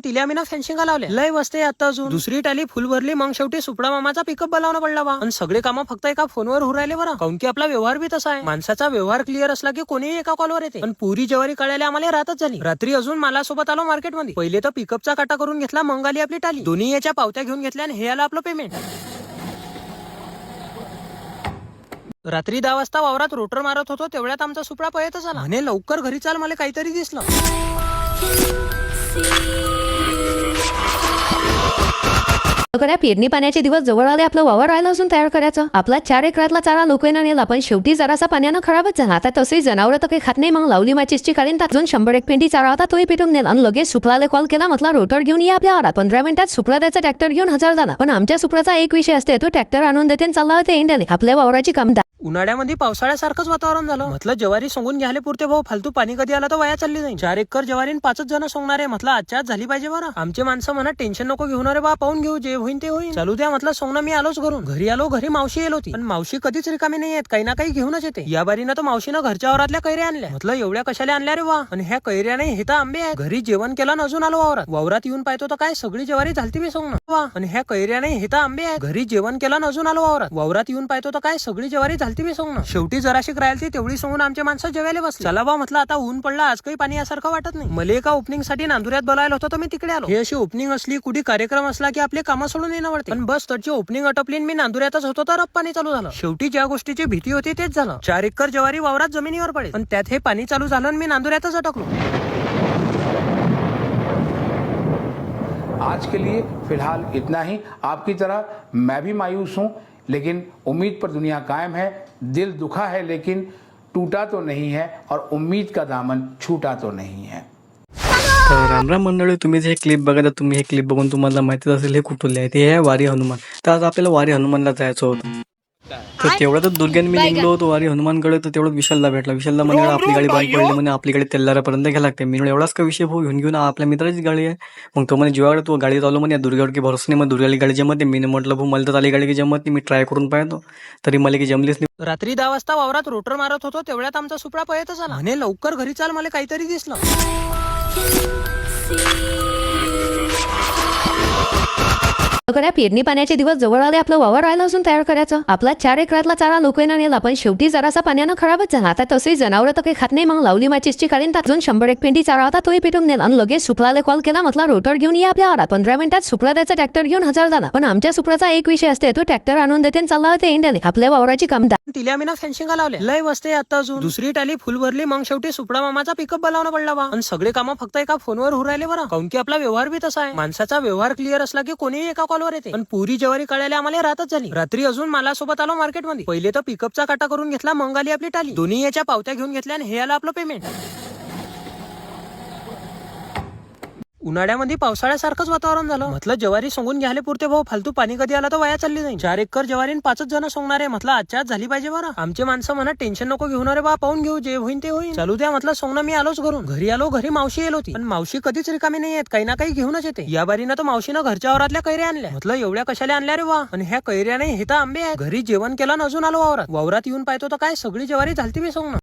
तिला आम्ही ना फेन्सिंग लावले लय वस्ते आता अजून दुसरी टाली फुल भरली मग शेवटी सुपडा मामाचा पिकअप बोलावणं पडला बा आणि सगळे कामं फक्त एका फोनवर होऊ राहिले बरं काऊन की आपला व्यवहार बी तसा आहे माणसाचा व्यवहार क्लिअर असला की कोणीही एका कॉलवर येते पण पुरी जवारी कळायला आम्हाला रातच झाली रात्री अजून मला सोबत आलो मार्केटमध्ये पहिले तर पिकअपचा काटा करून घेतला मग आली आपली टाली दोन्ही याच्या पावत्या घेऊन घेतल्या आणि हे आलं आपलं पेमेंट रात्री 10 वाजता वावरात रोटर मारत होतो तेवढ्यात आमचा सुपडा पळतच आला म्हणे लवकर घरी चाल मला काहीतरी दिसलं करा पेरणी पाण्याचे दिवस जवळ आले आपलं वावर राहिलं असून तयार करायचं आपला 4 एकरातला चारा लोकांना नेला पण शेवटी जरासा पाण्यानं खराबच झाला आता तसंही जनावर तर काही खात नाही मग लावली माचीसची काढून अजून 100 एक पेंडी चारा होता तोही पेटून नेला आणि लगेच सुपराला कॉल केला म्हटला रोटर घेऊन या आपल्या वावरात 15 मिनिटात सुपरा त्याचा ट्रॅक्टर घेऊन हजर झाला पण आमच्या सुपराचा एक विषय असते तो ट्रॅक्टर आणून देते चालला होते इंडियाने आपल्या वावराची कामदा उन्हाळ्यामध्ये पावसाळ्यासारखंच वातावरण झालं म्हटलं ज्वारी सोंगून घ्यायला पुरते भाऊ फालतू पाणी कधी आला तर वाया चालली जाईल 4 एकर ज्वारी 5 जण सोंगणारे म्हटलं आजच्या आज झाली पाहिजे बरं आमचे माणसं म्हणा टेन्शन नको घेऊन रे बा पाहून घेऊ जे होईल ते होईल चालू द्या म्हटलं सोंगणं मी आलोच घरून घरी आलो घरी मावशी येलो होती पण मावशी कधीच रिकामी नाही येत काही ना काही घेऊनच येते या बारीनं तर मावशीनं घरच्या वरातल्या कैऱ्या आणल्या म्हटलं एवढ्या कशाला आणल्या रे वा आणि ह्या कैऱ्या नाही हे तर आंबे आहेत घरी जेवण केलं अजून आलो वावरात येऊन पाहतो तर काय सगळी ज्वारी झालती बी सोंगणं वा आणि ह्या कैऱ्या नाही हे तर आंबे आहेत घरी जेवण केलं अजून आलो वावरात येऊन पाहतो तर काय सगळी ज्वारी झालती बी सोंगणं शेवटी जराशी राहिली तेवढी सोंगून आमच्या माणसं जेवायला बसले चला बा म्हटलं आता ऊन पडला आज काही पाणी यासारखं वाटत नाही मला एका ओपनिंग साठी नांदुऱ्यात बोलायला होतं तर मी तिकडे आलो हे अशी ओपनिंग असली कुठे कार्यक्रम असला की आपले कामं सोडून येणं पडते पण बस त्याची ओपनिंग अटपली मी नांदुऱ्यातच होतो तर पाणी चालू झालं शेवटी ज्या गोष्टीची भीती होती तेच झालं 4 एकर ज्वारी वावरात जमिनीवर पडेल पण त्यात हे पाणी चालू झालं आणि मी नांदुऱ्यातच अटकलो आज के लिए फिलहाल इतना ही आपकी तरह मैं भी मायूस हूं लेकिन उम्मीद पर दुनिया कायम है दिल दुखा है लेकिन टूटा तो नहीं है और उम्मीद का दामन छूटा तो नहीं है। तर रामराम मंडळी तुम्ही जे क्लिप बघायला तुम्ही हे क्लिप बघून तुम्हाला माहितीच असेल हे कुठले आहे ते आहे वारी हनुमान तर आज आपल्याला वारी हनुमानला जायचं होतं तर तेवढ्यातच दुर्ग्यान मी निघलो होतो वारी हनुमानकडे तर तेवढं विशालला भेटला विशालला म्हणजे आपली गाडी बंद पडली म्हणे आपली गाडी तेल्लारापर्यंत घ्यायला लागते मी एवढाच का विषय भाऊ घेऊन आपल्या मित्राचीच गाडी आहे मग तो म्हणे जीवाकडे तू गाडी चालू म्हणे दुर्गावर की भरोसा नाही मग दुर्गाली गाडी जमत नाही मी म्हटलं भाऊ मला तर आली गाडी की जमत नाही मी ट्राय करून पाहतो तरी मला की जमलीच नाही रात्री 10 वाजता वावरात रोटर मारत होतो तेवढ्यात आमचा सुपडा पळतच आला म्हणे लवकर घरी चाल मला काहीतरी दिसलं करा पेरणी पाण्याचे दिवस जवळ आले आपलं वावर राहिलं असून तयार करायचं आपला 4 एकरातला चारा लोकांना नेला पण शेवटी जरासा पाण्यानं खराबच झाला आता तसंही जनावर तर काही खात नाही मग लावली माचीसची काढून अजून 100 एक पेंडी चारा होता तोही पेटून नेला आणि लगेच सुपराला कॉल केला म्हटला रोटर घेऊन या आपल्या वावरात 15 मिनिटात सुपरा त्याचा ट्रॅक्टर घेऊन हजर झाला पण आमच्या सुपराचा एक विषय असते तो ट्रॅक्टर आणून देते चालला होते इंडियाने आपल्या वावराची कामदा तिला आम्ही ना फेन्सिंग लावले लय वस्ते आता अजून दुसरी टाली फुल भरली मग शेवटी सुपडा मामाचा पिकअप बोलावणं पडला बा आणि सगळे कामं फक्त एका फोनवर होऊ राहिले बरं काऊन की आपला व्यवहार बी तसा आहे माणसाचा व्यवहार क्लिअर असला की कोणीही एका कॉलवर येते पण पुरी ज्वारी कळायला आम्हाला रातच झाली रात्री अजून मला सोबत आलो मार्केटमध्ये पहिले तर पिकअपचा काटा करून घेतला मग आली आपली टाली दोन्ही याच्या पावत्या घेऊन घेतल्या आणि हे आलं आपलं पेमेंट उन्हाळ्यामध्ये पावसाळ्यासारखंच वातावरण झालं म्हटलं ज्वारी सोंगून घ्यायला पुरते भाऊ फालतू पाणी कधी आला तर वाया चालली जाईल 4 एकर ज्वारी 5 जण सोंगणारे म्हटलं आजच्या आज झाली पाहिजे बरं आमचे माणसं म्हणा टेन्शन नको घेऊन रे बा पाहून घेऊ जे होईल ते होईल चालू द्या म्हटलं सोंगणं मी आलोच घरून घरी आलो घरी मावशी येलो होती पण मावशी कधीच रिकामी नाही येत काही ना काही घेऊनच येते या बारीनं तर मावशीनं घरच्या वरातल्या कैऱ्या आणल्या म्हटलं एवढ्या कशाला आणल्या रे वा आणि ह्या कैऱ्या नाही हे तर आंबे आहेत घरी जेवण केलं अजून आलो वावरात येऊन पाहतो तर काय सगळी ज्वारी झालती बी सोंगणं